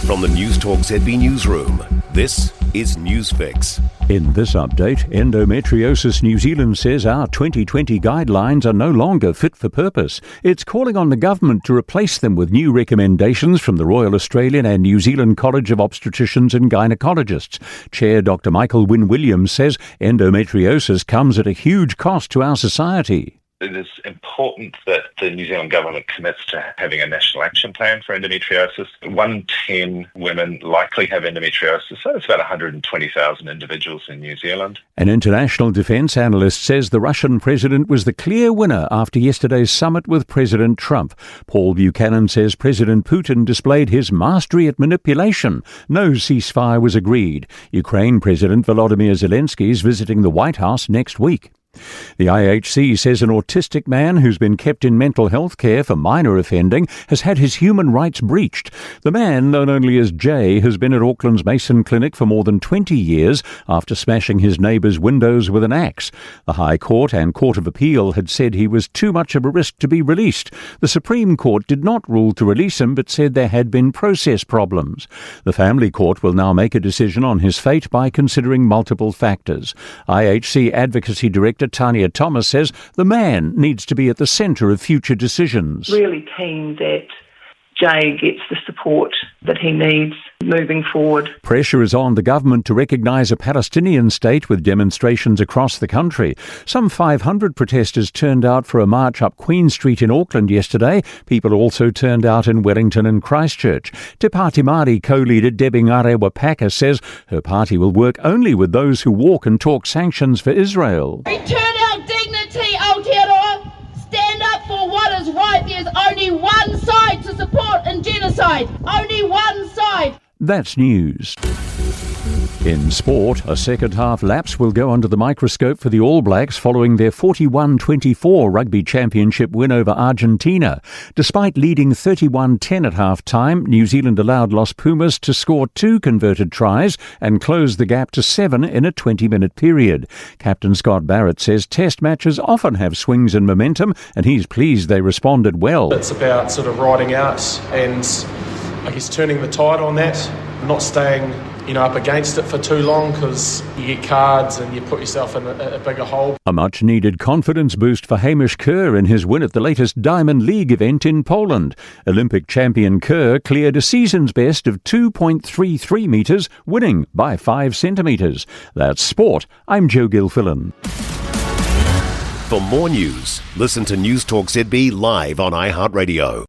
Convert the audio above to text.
From the Newstalk ZB newsroom, this is Newsfix. In this update, Endometriosis New Zealand says our 2020 guidelines are no longer fit for purpose. It's calling on the government to replace them with new recommendations from the Royal Australian and New Zealand College of Obstetricians and Gynecologists. Chair Dr. Michael Wynne-Williams says endometriosis comes at a huge cost to our society. It is important that the New Zealand government commits to having a national action plan for endometriosis. 1 in 10 women likely have endometriosis, so it's about 120,000 individuals in New Zealand. An international defence analyst says the Russian president was the clear winner after yesterday's summit with President Trump. Paul Buchanan says President Putin displayed his mastery at manipulation. No ceasefire was agreed. Ukraine President Volodymyr Zelensky is visiting the White House next week. The IHC says an autistic man who's been kept in mental health care for minor offending has had his human rights breached. The man, known only as Jay, has been at Auckland's Mason Clinic for more than 20 years after smashing his neighbour's windows with an axe. The High Court and Court of Appeal had said he was too much of a risk to be released. The Supreme Court did not rule to release him but said there had been process problems. The Family Court will now make a decision on his fate by considering multiple factors. IHC Advocacy Director Tanya Thomas says the man needs to be at the centre of future decisions. Really keen that Jay gets the support that he needs moving forward. Pressure is on the government to recognise a Palestinian state with demonstrations across the country. Some 500 protesters turned out for a march up Queen Street in Auckland yesterday. People also turned out in Wellington and Christchurch. Te Pāti Māori co-leader Debbie Ngare-Wapaka says her party will work only with those who walk and talk sanctions for Israel. Return our dignity, Aotearoa. Stand up for what is right. There's only one side to support in genocide. Only one side. That's news. In sport, a second-half lapse will go under the microscope for the All Blacks following their 41-24 rugby championship win over Argentina. Despite leading 31-10 at half-time, New Zealand allowed Los Pumas to score 2 converted tries and close the gap to 7 in a 20-minute period. Captain Scott Barrett says Test matches often have swings in momentum, and he's pleased they responded well. It's about sort of riding out and I guess turning the tide on that, not staying up against it for too long because you get cards and you put yourself in a bigger hole. A much-needed confidence boost for Hamish Kerr in his win at the latest Diamond League event in Poland. Olympic champion Kerr cleared a season's best of 2.33 metres, winning by 5 centimetres. That's sport. I'm Joe Gilfillan. For more news, listen to Newstalk ZB live on iHeartRadio.